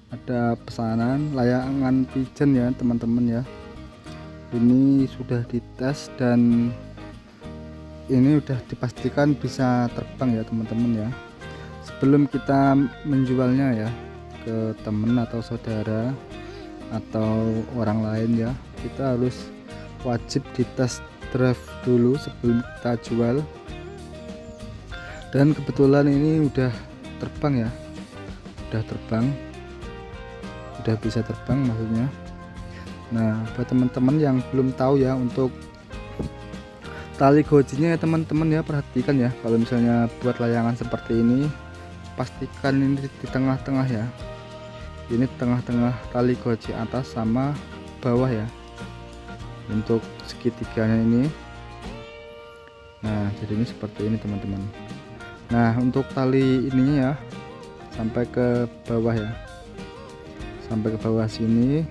ada pesanan layangan pigeon ya teman-teman ya. Ini sudah dites dan ini udah dipastikan bisa terbang ya teman-teman ya. Sebelum kita menjualnya ya ke teman atau saudara atau orang lain ya, kita harus wajib dites drive dulu sebelum kita jual. Dan kebetulan ini udah terbang ya, udah bisa terbang maksudnya. Nah, buat teman-teman yang belum tahu ya, untuk tali gojinya ya teman-teman ya, perhatikan ya, kalau misalnya buat layangan seperti ini, pastikan ini di tengah-tengah ya, ini tengah-tengah tali goji atas sama bawah ya, untuk segitiganya ini. Nah, jadinya seperti ini teman-teman. Nah, untuk tali ininya ya sampai ke bawah ya, sampai ke bawah sini.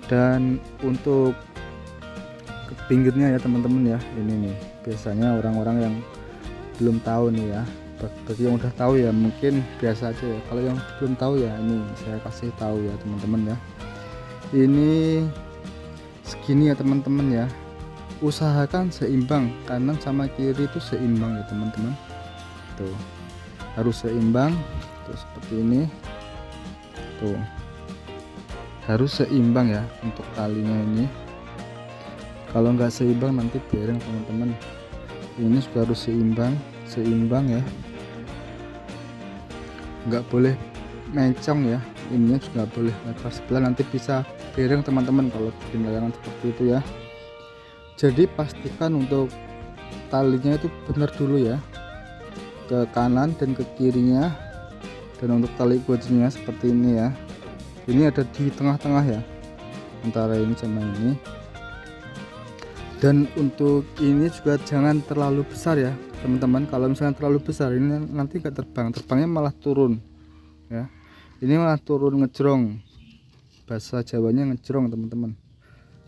Dan untuk ke pinggirnya ya teman-teman ya, ini nih biasanya orang-orang yang belum tahu nih ya. Bagi yang udah tahu ya mungkin biasa aja ya, kalau yang belum tahu ya ini saya kasih tahu ya teman-teman ya. Ini segini ya teman-teman ya, usahakan seimbang, kanan sama kiri itu seimbang ya teman-teman. Tuh harus seimbang tuh, seperti ini tuh, harus seimbang ya untuk talinya ini. Kalau nggak seimbang nanti bering teman-teman. Ini juga harus seimbang ya, nggak boleh mencong ya, ininya juga boleh lebar sebelah, nanti bisa bering teman-teman kalau bikin layangan seperti itu ya. Jadi pastikan untuk talinya itu benar dulu ya, ke kanan dan ke kirinya. Dan untuk tali gojinya seperti ini ya, ini ada di tengah-tengah ya, antara ini sama ini. Dan untuk ini juga jangan terlalu besar ya teman-teman. Kalau misalnya terlalu besar ini nanti nggak terbang, terbangnya malah turun ya. Ini malah turun ngejrong, bahasa Jawanya ngejrong teman-teman,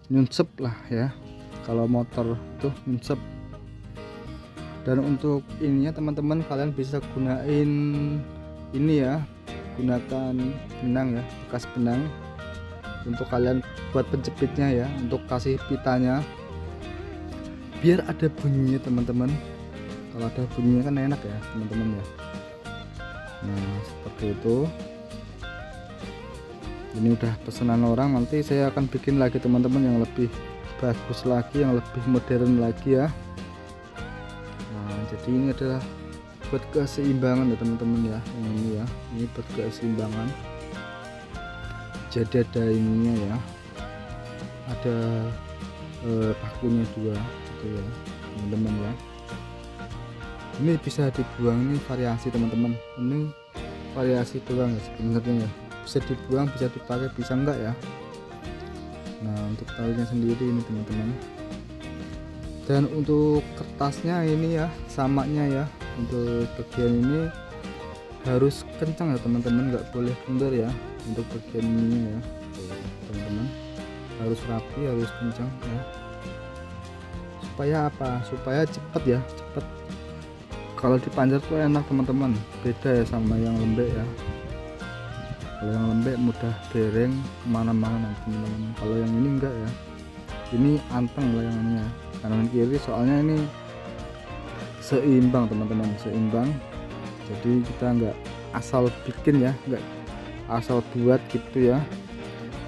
nyunsep lah ya, kalau motor tuh nyunsep. Dan untuk ininya teman-teman, kalian bisa gunain ini ya, gunakan benang ya, bekas benang untuk kalian buat penjepitnya ya, untuk kasih pitanya biar ada bunyinya teman-teman. Kalau ada bunyinya kan enak ya teman-teman ya. Nah seperti itu. Ini udah pesanan orang, nanti saya akan bikin lagi teman-teman yang lebih bagus lagi, yang lebih modern lagi ya. Nah jadi ini adalah buat keseimbangan ya teman-teman ya, ini ya, ini buat keseimbangan. Jadi ada ininya ya, ada pakunya dua gitu ya teman-teman ya. Ini bisa dibuang, ini variasi teman-teman, ini variasi doang ya sebenarnya ya, bisa dibuang bisa dipakai bisa enggak ya. Nah untuk talinya sendiri ini teman-teman. Dan untuk kertasnya ini ya, samanya ya, untuk bagian ini harus kencang ya teman-teman, nggak boleh kendor ya untuk bagian ini ya teman-teman, harus rapi, harus kencang ya. Supaya apa? Supaya cepet ya, cepet. Kalau dipanjat tuh enak teman-teman, beda ya sama yang lembek ya. Kalau yang lembek mudah bering kemana-mana teman-teman, kalau yang ini enggak ya, ini anteng layangannya kanan kiri, soalnya ini seimbang teman-teman, seimbang. Jadi kita nggak asal bikin ya, nggak asal buat gitu ya.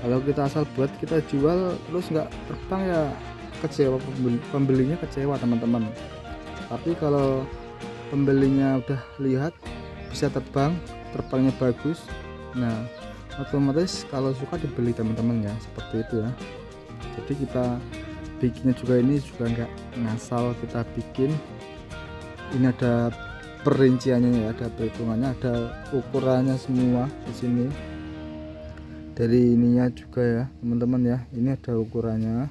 Kalau kita asal buat kita jual terus nggak terbang ya, kecewa pembelinya, kecewa teman-teman. Tapi kalau pembelinya udah lihat bisa terbang, terbangnya bagus, nah otomatis kalau suka dibeli teman-teman ya, seperti itu ya. Jadi kita bikinnya juga ini juga nggak ngasal kita bikin, ini ada perinciannya ya, ada perhitungannya, ada ukurannya semua di sini. Dari ininya juga ya teman-teman ya, ini ada ukurannya,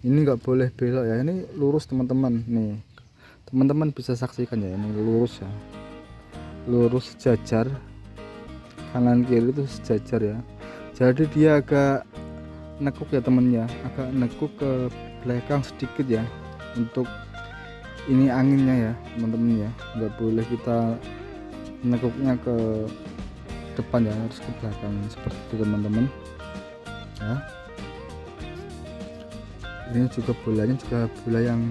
ini nggak boleh belok ya, ini lurus teman-teman. Nih teman-teman bisa saksikan ya, ini lurus ya, lurus sejajar, kanan kiri itu sejajar ya. Jadi dia agak nekuk ya temennya, agak nekuk ke belakang sedikit ya, untuk ini anginnya ya teman-teman ya, nggak boleh kita nekuknya ke depan ya, harus ke belakang seperti itu teman-teman ya. Ini juga bolanya juga bola yang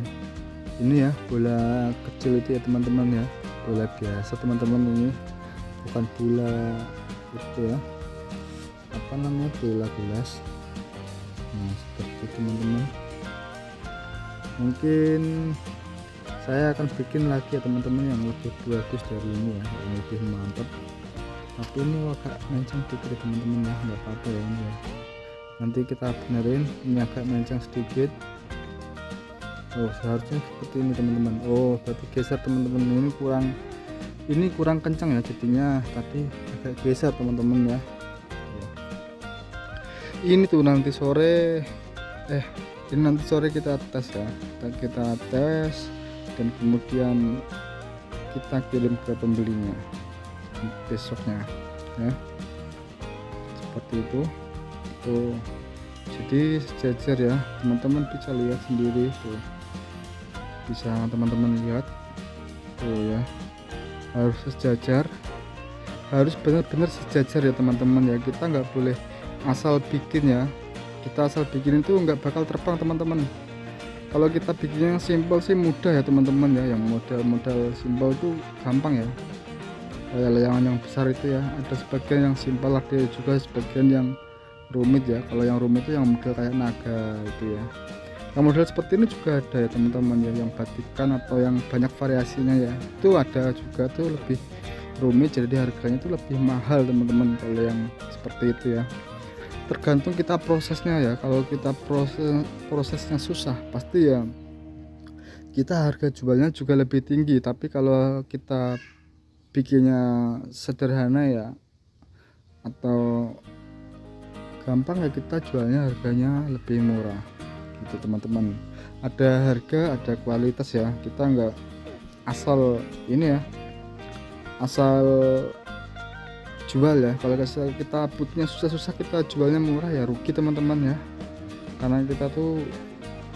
ini ya, bola kecil itu ya teman-teman ya, bola biasa teman-teman, ini bukan bola itu ya, apa namanya, bola gelas. Nah seperti itu teman-teman. Mungkin saya akan bikin lagi ya teman-teman yang lebih bagus dari ini ya, yang lebih mantap. Tapi ini agak menceng dikit ya teman-teman ya, nggak apa-apa ya ini ya. Nanti kita benerin, ini agak menceng sedikit. Oh seharusnya seperti ini teman-teman. Oh berarti geser teman-teman, ini kurang kencang ya, jadinya tadi agak geser teman-teman ya. Ini tuh nanti sore ini nanti sore kita tes ya, kita tes dan kemudian kita kirim ke pembelinya besoknya ya, seperti itu tuh. Jadi sejajar ya teman-teman, bisa lihat sendiri tuh, bisa teman-teman lihat tuh ya, harus sejajar, harus benar-benar sejajar ya teman-teman ya. Kita nggak boleh asal bikin ya, kita asal bikin itu nggak bakal terbang teman-teman. Kalau kita bikin yang simple sih mudah ya teman-teman ya, yang modal simple itu gampang ya. Kayak layangan yang besar itu ya, ada sebagian yang simpel, ada juga sebagian yang rumit ya. Kalau yang rumit itu yang model kayak naga itu ya. Yang model seperti ini juga ada ya teman-teman ya, yang batikan atau yang banyak variasinya ya, itu ada juga tuh lebih rumit, jadi harganya itu lebih mahal teman-teman kalau yang seperti itu ya. Tergantung kita prosesnya ya. Kalau kita prosesnya susah, pasti ya kita harga jualnya juga lebih tinggi. Tapi kalau kita bikinnya sederhana ya atau gampang ya, kita jualnya harganya lebih murah gitu teman-teman. Ada harga, ada kualitas ya, kita nggak asal ini ya, asal jual ya. Kalau kita putnya susah-susah kita jualnya murah ya rugi teman-teman ya, karena kita tuh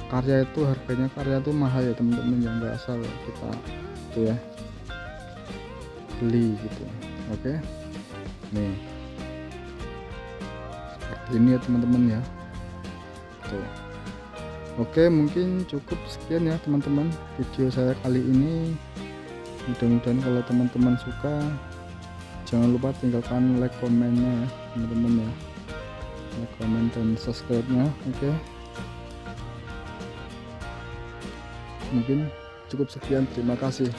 karya itu harganya, karya tuh mahal ya teman-teman ya, nggak asal kita tuh ya beli gitu. Oke nih seperti ini ya teman-teman ya tuh. Oke mungkin cukup sekian ya teman-teman video saya kali ini. Mudah-mudahan kalau teman-teman suka, jangan lupa tinggalkan like, komennya ya teman-teman ya, like, komen dan subscribe nya. Oke mungkin cukup sekian, terima kasih.